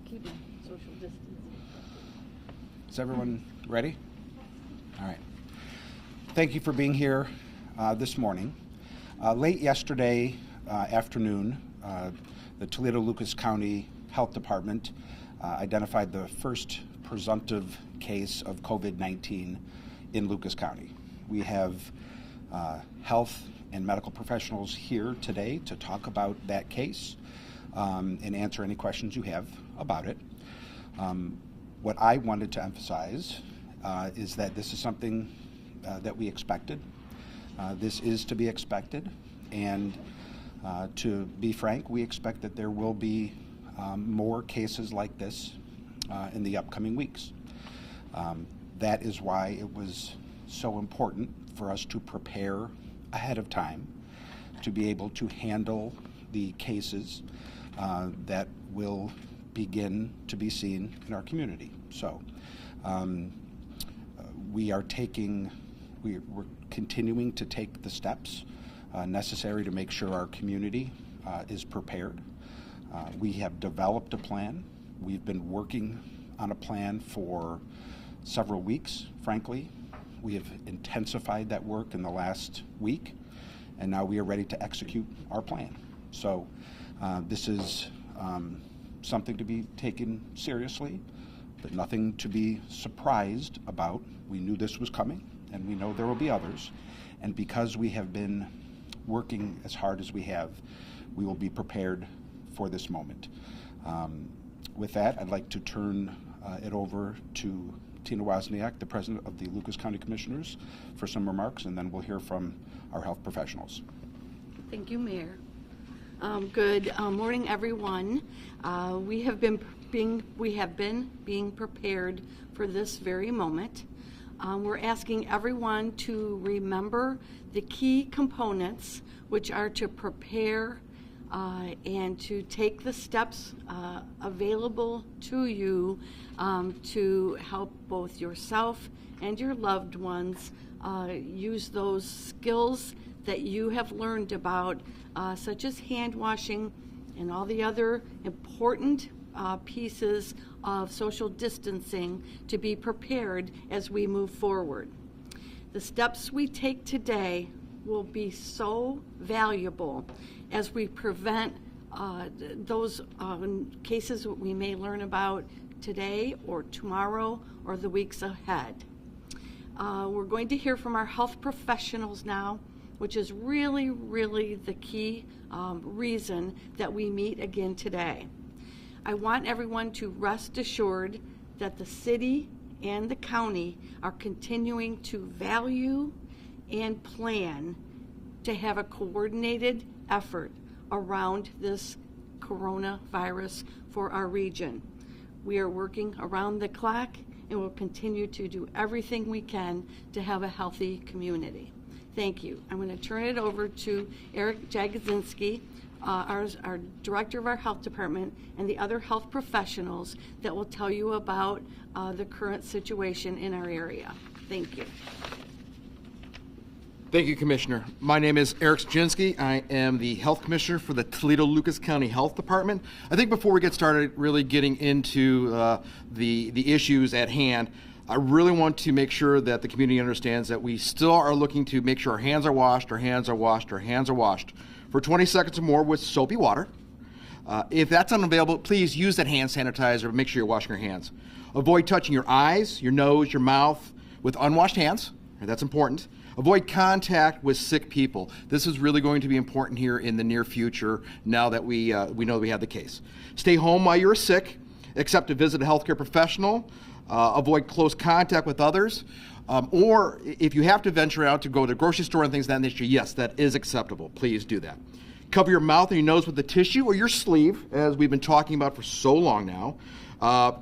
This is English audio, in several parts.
keep my social distance. Is everyone ready? All right. Thank you for being here this morning. Late yesterday afternoon, the Toledo-Lucas County Health Department identified the first presumptive case of COVID-19 in Lucas County. We have health and medical professionals here today to talk about that case and answer any questions you have about it. What I wanted to emphasize is that this is something that we expected. This is to be expected, and to be frank, we expect that there will be more cases like this in the upcoming weeks. That is why it was so important for us to prepare ahead of time to be able to handle the cases that will begin to be seen in our community. So we're continuing to take the steps necessary to make sure our community is prepared. We have developed a plan. We've been working on a plan for several weeks, frankly. We have intensified that work in the last week, and now we are ready to execute our plan. So this is something to be taken seriously, but nothing to be surprised about. We knew this was coming, and we know there will be others. And because we have been working as hard as we have, we will be prepared for this moment. With that, I'd like to turn it over to Tina Wozniak, the President of the Lucas County Commissioners, for some remarks, and then we'll hear from our health professionals. Thank you, Mayor. Good morning, everyone. We have been being prepared for this very moment. We're asking everyone to remember the key components, which are to prepare and to take the steps available to you to help both yourself and your loved ones use those skills that you have learned about, such as hand washing and all the other important pieces of social distancing to be prepared as we move forward. The steps we take today will be so valuable as we prevent those cases we may learn about today or tomorrow or the weeks ahead. We're going to hear from our health professionals now, which is really, really the key reason that we meet again today. I want everyone to rest assured that the city and the county are continuing to value and plan to have a coordinated effort around this coronavirus for our region. We are working around the clock and will continue to do everything we can to have a healthy community. Thank you. I'm going to turn it over to Eric Jagodzinski, our director of our health department, and the other health professionals that will tell you about the current situation in our area. Thank you. Thank you, Commissioner. My name is Eric Jagodzinski. I am the Health Commissioner for the Toledo-Lucas County Health Department. I think before we get started really getting into the issues at hand, I really want to make sure that the community understands that we still are looking to make sure our hands are washed, our hands are washed, our hands are washed for 20 seconds or more with soapy water. If that's unavailable, please use that hand sanitizer. Make sure you're washing your hands. Avoid touching your eyes, your nose, your mouth with unwashed hands. That's important. Avoid contact with sick people. This is really going to be important here in the near future now that we know that we have the case. Stay home while you're sick, except to visit a healthcare professional. Avoid close contact with others. Or if you have to venture out to go to the grocery store and things of that nature, yes, that is acceptable. Please do that. Cover your mouth and your nose with a tissue or your sleeve, as we've been talking about for so long now,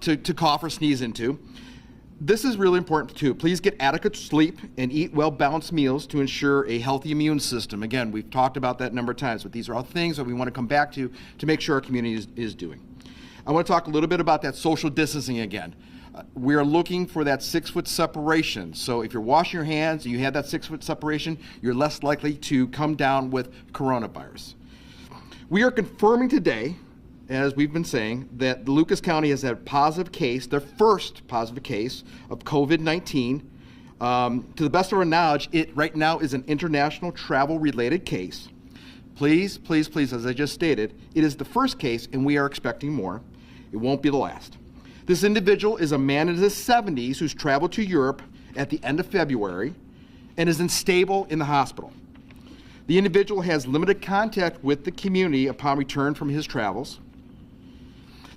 to cough or sneeze into. This is really important too. Please get adequate sleep and eat well-balanced meals to ensure a healthy immune system. Again, we've talked about that a number of times, but these are all things that we want to come back to make sure our community is doing. I want to talk a little bit about that social distancing again. We are looking for that 6-foot separation. So if you're washing your hands and you have that 6-foot separation, you're less likely to come down with coronavirus. We are confirming today as we've been saying, that Lucas County has had a positive case, their first positive case of COVID-19. To the best of our knowledge, it right now is an international travel-related case. Please, please, please, as I just stated, it is the first case, and we are expecting more. It won't be the last. This individual is a man in his 70s who's traveled to Europe at the end of February and is unstable in the hospital. The individual has limited contact with the community upon return from his travels.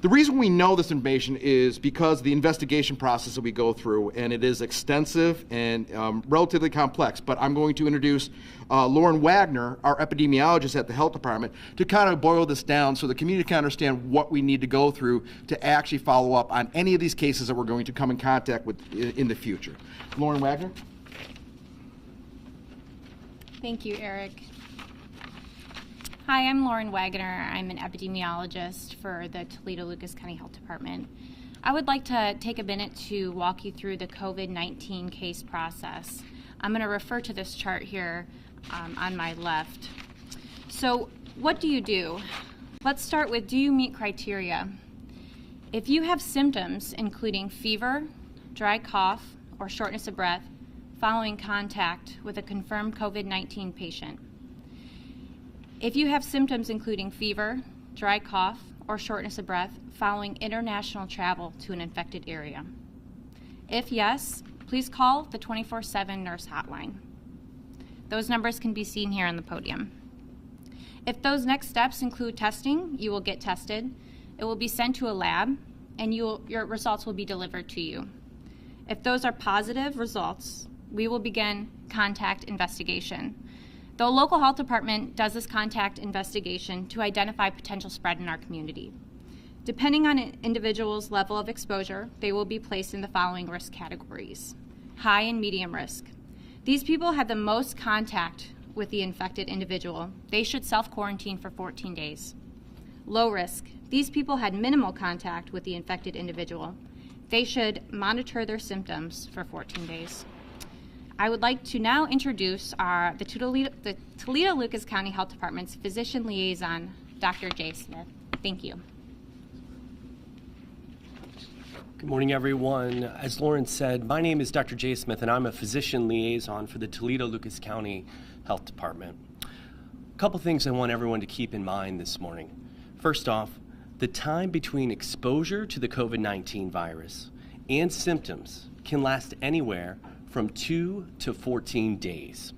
The reason we know this information is because of the investigation process that we go through, and it is extensive and relatively complex. But I'm going to introduce Lauren Wagoner, our epidemiologist at the health department, to kind of boil this down so the community can understand what we need to go through to actually follow up on any of these cases that we're going to come in contact with in the future. Lauren Wagoner. Thank you, Eric. Hi, I'm Lauren Wagoner. I'm an epidemiologist for the Toledo-Lucas County Health Department. I would like to take a minute to walk you through the COVID-19 case process. I'm going to refer to this chart here on my left. So what do? Let's start with, do you meet criteria? If you have symptoms including fever, dry cough, or shortness of breath following contact with a confirmed COVID-19 patient, if you have symptoms including fever, dry cough, or shortness of breath following international travel to an infected area. If yes, please call the 24/7 nurse hotline. Those numbers can be seen here on the podium. If those next steps include testing, you will get tested. It will be sent to a lab, and your results will be delivered to you. If those are positive results, we will begin contact investigation. The local health department does this contact investigation to identify potential spread in our community. Depending on an individual's level of exposure, they will be placed in the following risk categories: high and medium risk. These people had the most contact with the infected individual. They should self-quarantine for 14 days. Low risk. These people had minimal contact with the infected individual. They should monitor their symptoms for 14 days. I would like to now introduce the Toledo-Lucas County Health Department's physician liaison, Dr. Jay Smith. Thank you. Good morning, everyone. As Lauren said, my name is Dr. Jay Smith, and I'm a physician liaison for the Toledo-Lucas County Health Department. A couple things I want everyone to keep in mind this morning. First off, the time between exposure to the COVID-19 virus and symptoms can last anywhere from 2 to 14 days.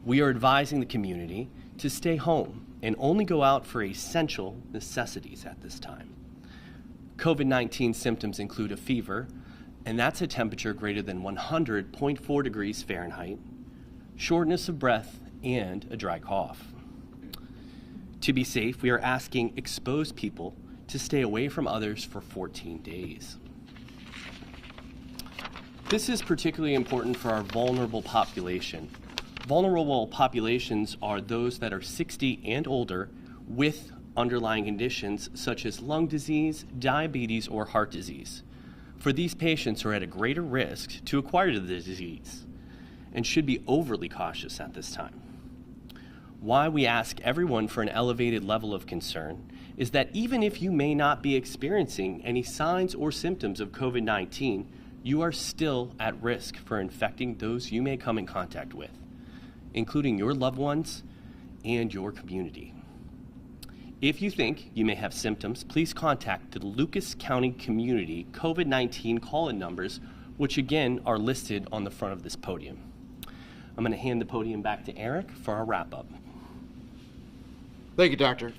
We are advising the community to stay home and only go out for essential necessities at this time. COVID-19 symptoms include a fever, and that's a temperature greater than 100.4 degrees Fahrenheit, shortness of breath, and a dry cough. To be safe, we are asking exposed people to stay away from others for 14 days. This is particularly important for our vulnerable population. Vulnerable populations are those that are 60 and older with underlying conditions such as lung disease, diabetes, or heart disease. For these patients are at a greater risk to acquire the disease and should be overly cautious at this time. Why we ask everyone for an elevated level of concern is that even if you may not be experiencing any signs or symptoms of COVID-19, you are still at risk for infecting those you may come in contact with, including your loved ones and your community. If you think you may have symptoms, please contact the Lucas County Community COVID-19 call-in numbers, which again are listed on the front of this podium. I'm going to hand the podium back to Eric for our wrap-up. Thank you, Doctor.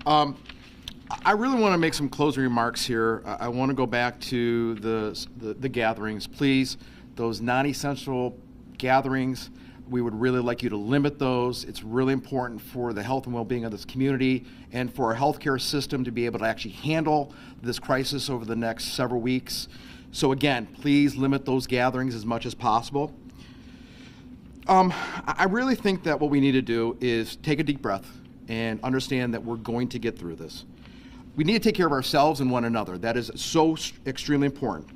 I really want to make some closing remarks here. I want to go back to the gatherings. Please, those non-essential gatherings, we would really like you to limit those. It's really important for the health and well-being of this community and for our healthcare system to be able to actually handle this crisis over the next several weeks. So again, please limit those gatherings as much as possible. I really think that what we need to do is take a deep breath and understand that we're going to get through this. We need to take care of ourselves and one another. That is so extremely important.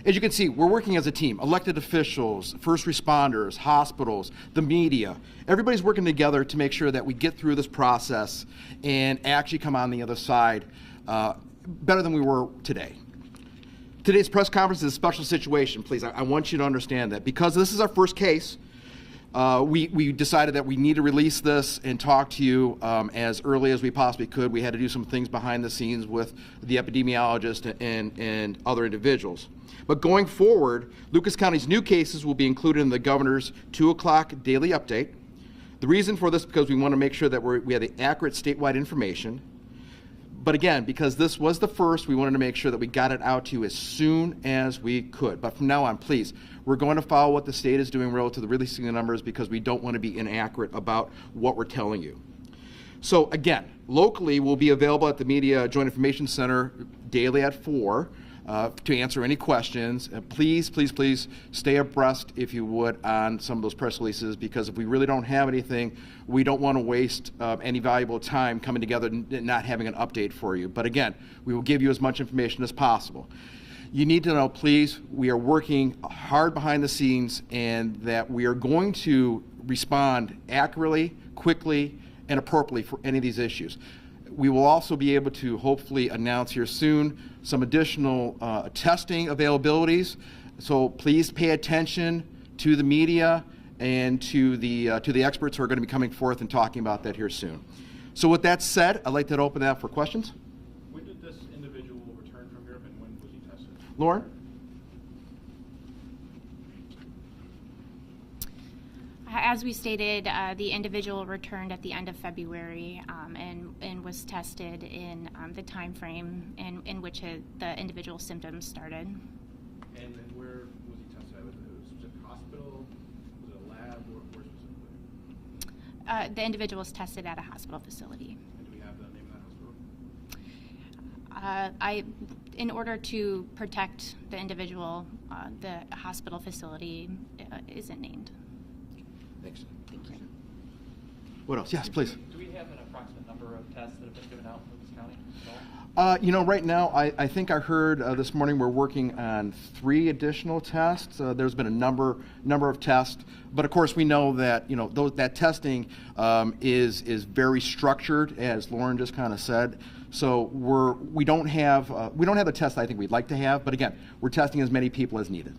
As you can see, we're working as a team. Elected officials, first responders, hospitals, the media. Everybody's working together to make sure that we get through this process and actually come on the other side better than we were today. Today's press conference is a special situation, please. I want you to understand that. Because this is our first case, we decided that we need to release this and talk to you as early as we possibly could. We had to do some things behind the scenes with the epidemiologist and other individuals. But going forward, Lucas County's new cases will be included in the governor's 2 o'clock daily update. The reason for this is because we want to make sure that we have the accurate statewide information. But again, because this was the first, we wanted to make sure that we got it out to you as soon as we could. But from now on, please, we're going to follow what the state is doing relative to releasing the numbers because we don't want to be inaccurate about what we're telling you. So again, locally, we'll be available at the Media Joint Information Center daily at 4 to answer any questions. Please, please, please stay abreast, if you would, on some of those press releases, because if we really don't have anything, we don't want to waste any valuable time coming together and not having an update for you. But again, we will give you as much information as possible. You need to know, please, we are working hard behind the scenes and that we are going to respond accurately, quickly, and appropriately for any of these issues. We will also be able to hopefully announce here soon some additional testing availabilities. So please pay attention to the media and to the experts who are going to be coming forth and talking about that here soon. So with that said, I'd like to open that up for questions. When did this individual return from Europe and when was he tested? Lauren? As we stated, the individual returned at the end of February and was tested in the time frame in which the individual's symptoms started. And then where was he tested? Was it a specific hospital? Was it a lab? Where specifically? The individual was tested at a hospital facility. And do we have the name of that hospital? In order to protect the individual, the hospital facility isn't named. Thanks. Thank you. What else? Yes, please. Do we have an approximate number of tests that have been given out in Lucas County at all? Right now, I think I heard this morning we're working on 3 additional tests. There's been a number of tests, but of course we know that that testing is very structured, as Lauren just kind of said. So we don't have the test I think we'd like to have, but again, we're testing as many people as needed.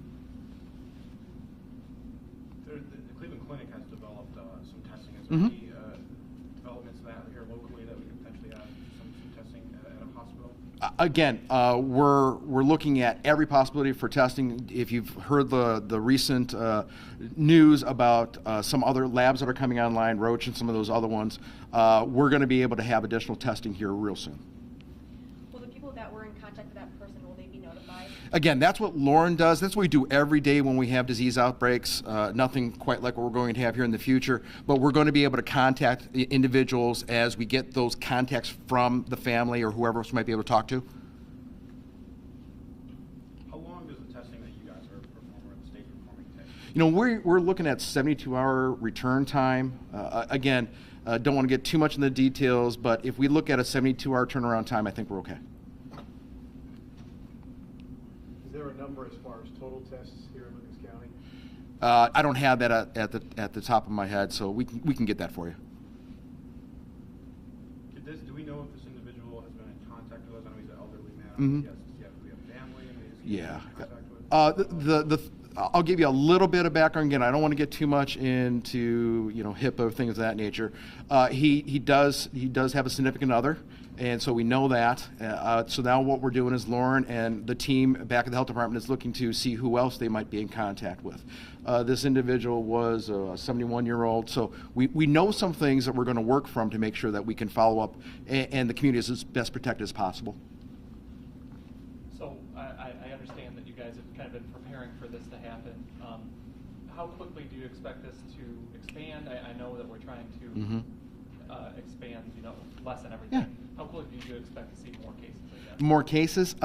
Is there any developments of that here locally that we could potentially have some testing at a hospital? Again, we're looking at every possibility for testing. If you've heard the recent news about some other labs that are coming online, Roche and some of those other ones, we're going to be able to have additional testing here real soon. Will the people that were in contact with that person, will they be notified? Again, that's what Lauren does. That's what we do every day when we have disease outbreaks. Nothing quite like what we're going to have here in the future, but we're going to be able to contact individuals as we get those contacts from the family or whoever else we might be able to talk to. How long does the testing that you guys are performing or the state's performing take? We're looking at 72-hour return time. Again, don't want to get too much in the details, but if we look at a 72-hour turnaround time, I think we're okay. Is there a number as far as total tests here in Lucas County? I don't have that at the top of my head, so we can get that for you. Do we know if this individual has been in contact with us? I know he's an elderly man. Mm-hmm. Yes, do we have family? Yeah. In contact with? I'll give you a little bit of background. Again, I don't want to get too much into HIPAA, things of that nature. He does have a significant other, and so we know that. So now what we're doing is Lauren and the team back at the health department is looking to see who else they might be in contact with. This individual was a 71-year-old, so we know some things that we're going to work from to make sure that we can follow up and the community is as best protected as possible. So I understand that you guys have kind of been preparing for this to happen. How quickly do you expect this to expand? I know that we're trying to expand, lessen everything. Yeah. How quickly do you expect to see more cases like that? More cases?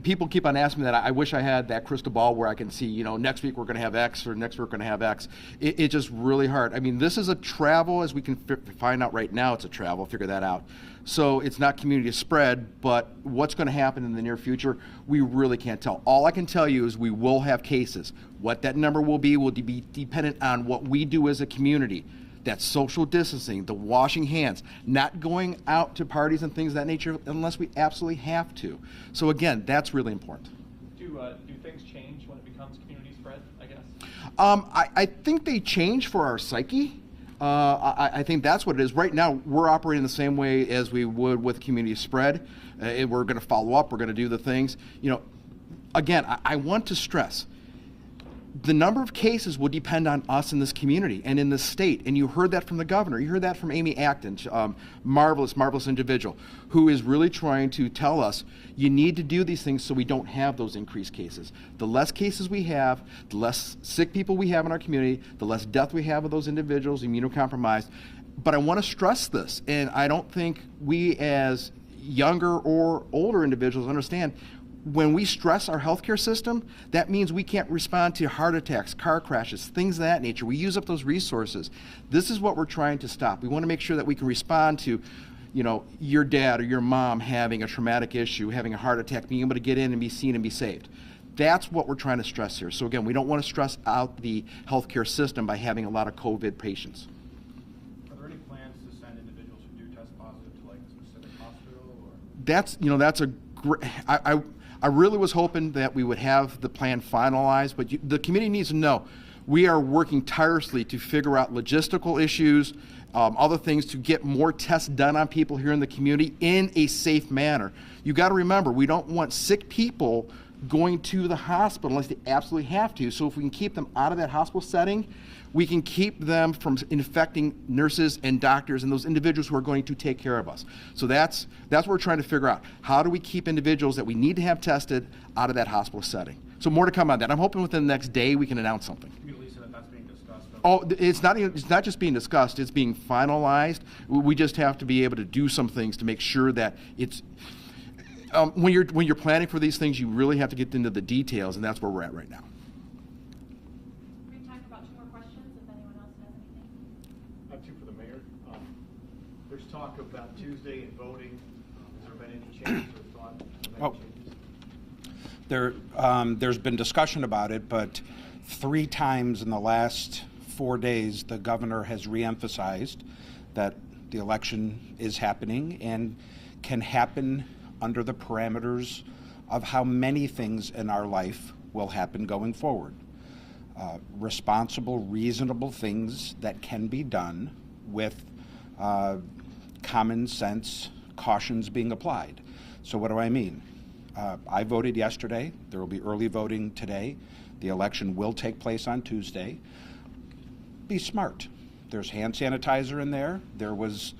People keep on asking me that. I wish I had that crystal ball where I can see, next week we're going to have X or next week we're going to have X. It's just really hard. I mean, this is a travel, as we can find out right now, it's a travel, figure that out. So it's not community spread, but what's going to happen in the near future, we really can't tell. All I can tell you is we will have cases. What that number will be dependent on what we do as a community. that social distancing, the washing hands, not going out to parties and things of that nature unless we absolutely have to. So again, that's really important. Do things change when it becomes community spread, I guess? I think they change for our psyche. I think that's what it is. Right now, we're operating the same way as we would with community spread. And we're going to follow up. We're going to do the things. Again, I want to stress, the number of cases will depend on us in this community and in this state. And you heard that from the governor. You heard that from Amy Acton, marvelous individual, who is really trying to tell us you need to do these things so we don't have those increased cases. The less cases we have, the less sick people we have in our community, the less death we have of those individuals, immunocompromised. But I want to stress this, and I don't think we as younger or older individuals understand, when we stress our healthcare system, that means we can't respond to heart attacks, car crashes, things of that nature. We use up those resources. This is what we're trying to stop. We want to make sure that we can respond to, your dad or your mom having a traumatic issue, having a heart attack, being able to get in and be seen and be saved. That's what we're trying to stress here. So again, we don't want to stress out the healthcare system by having a lot of COVID patients. Are there any plans to send individuals who do test positive to like a specific hospital? Or? That's a great. I really was hoping that we would have the plan finalized, but the community needs to know we are working tirelessly to figure out logistical issues, other things to get more tests done on people here in the community in a safe manner. You got to remember, we don't want sick people going to the hospital unless they absolutely have to. So if we can keep them out of that hospital setting, we can keep them from infecting nurses and doctors and those individuals who are going to take care of us. So that's what we're trying to figure out. How do we keep individuals that we need to have tested out of that hospital setting? So more to come on that. I'm hoping within the next day we can announce something. You at least said that's being discussed. Oh, it's not just being discussed, it's being finalized. We just have to be able to do some things to make sure that it's when you're planning for these things, you really have to get into the details, and that's where we're at right now. We have time for about 2 more questions if anyone else has anything. I have 2 for the mayor. There's talk about Tuesday and voting. Has there been any changes or thought of any changes? There's been discussion about it, but 3 times in the last 4 days, the governor has reemphasized that the election is happening and can happen under the parameters of how many things in our life will happen going forward. Responsible, reasonable things that can be done with common sense cautions being applied. So what do I mean? I voted yesterday. There will be early voting today. The election will take place on Tuesday. Be smart. There's hand sanitizer in there. There was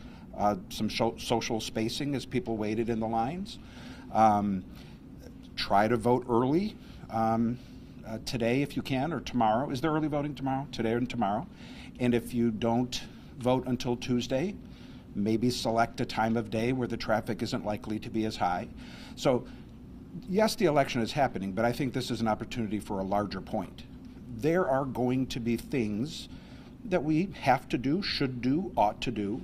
some social spacing as people waited in the lines. Try to vote early today if you can, or tomorrow. Is there early voting tomorrow? Today and tomorrow. And if you don't vote until Tuesday, maybe select a time of day where the traffic isn't likely to be as high. So yes, the election is happening, but I think this is an opportunity for a larger point. There are going to be things that we have to do, should do, ought to do,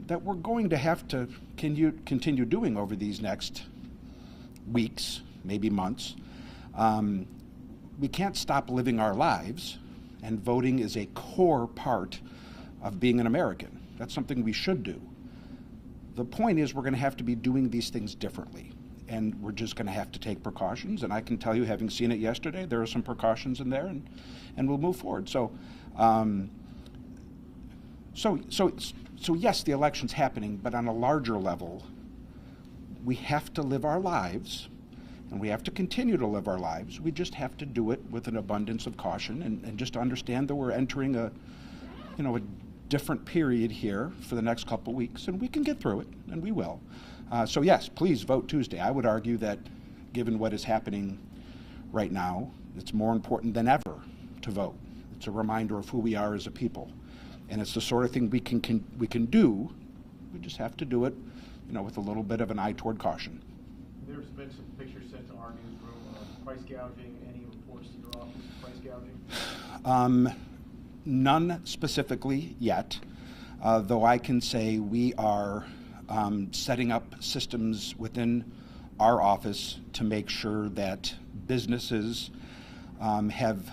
that we're going to have to continue doing over these next weeks, maybe months. We can't stop living our lives, and voting is a core part of being an American. That's something we should do. The point is we're going to have to be doing these things differently, and we're just going to have to take precautions, and I can tell you, having seen it yesterday, there are some precautions in there, and we'll move forward. So yes, the election's happening, but on a larger level, we have to live our lives, and we have to continue to live our lives. We just have to do it with an abundance of caution and just understand that we're entering a different period here for the next couple weeks, and we can get through it, and we will. So yes, please vote Tuesday. I would argue that given what is happening right now, it's more important than ever to vote. It's a reminder of who we are as a people. And it's the sort of thing we can do. We just have to do it, with a little bit of an eye toward caution. There's been some pictures sent to our newsroom of price gouging. Any reports to your office of price gouging? None specifically yet, though I can say we are setting up systems within our office to make sure that businesses have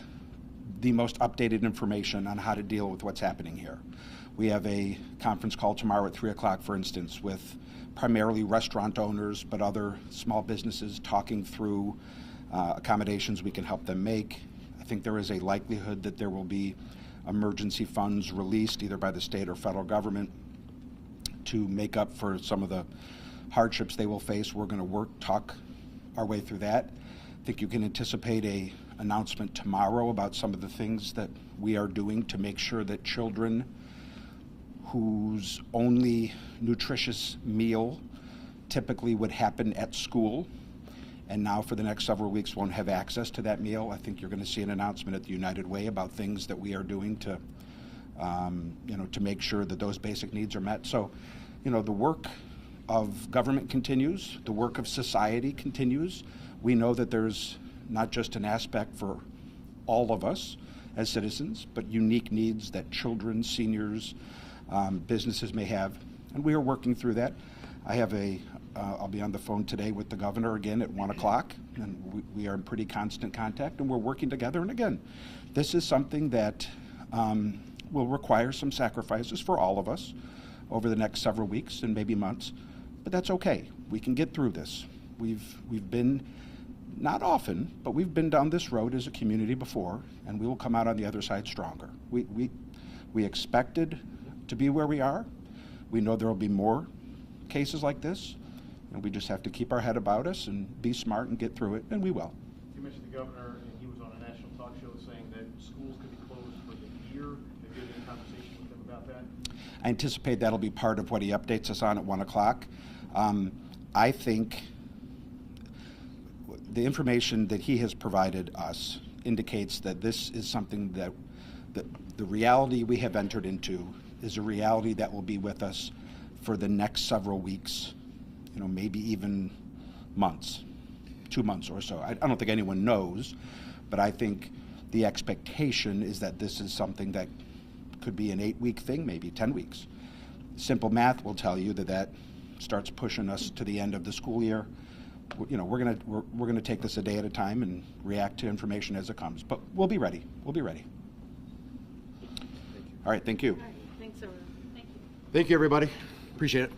the most updated information on how to deal with what's happening here. We have a conference call tomorrow at 3 o'clock, for instance, with primarily restaurant owners, but other small businesses talking through accommodations we can help them make. I think there is a likelihood that there will be emergency funds released either by the state or federal government to make up for some of the hardships they will face. We're going to talk our way through that. I think you can anticipate an announcement tomorrow about some of the things that we are doing to make sure that children whose only nutritious meal typically would happen at school and now for the next several weeks won't have access to that meal. I think you're going to see an announcement at the United Way about things that we are doing to, to make sure that those basic needs are met. So, the work of government continues, the work of society continues. We know that there's not just an aspect for all of us as citizens, but unique needs that children, seniors, businesses may have, and we are working through that. I have I'll be on the phone today with the governor again at 1 o'clock, and we are in pretty constant contact, and we're working together. And again, this is something that will require some sacrifices for all of us over the next several weeks and maybe months, but that's okay. We can get through this. We've been, not often, but we've been down this road as a community before, and we will come out on the other side stronger. We expected to be where we are. We know there will be more cases like this, and we just have to keep our head about us and be smart and get through it, and we will. You mentioned the governor, and he was on a national talk show saying that schools could be closed for the year. Have you had any conversation with him about that? I anticipate that'll be part of what he updates us on at 1 o'clock. I think the information that he has provided us indicates that this is something that the reality we have entered into is a reality that will be with us for the next several weeks, maybe even months, 2 months or so. I don't think anyone knows, but I think the expectation is that this is something that could be an 8-week thing, maybe 10 weeks. Simple math will tell you that starts pushing us to the end of the school year. We're gonna take this a day at a time and react to information as it comes, but we'll be ready. We'll be ready. All right, thank you. All right, thanks, everyone. Thank you, everybody. Appreciate it.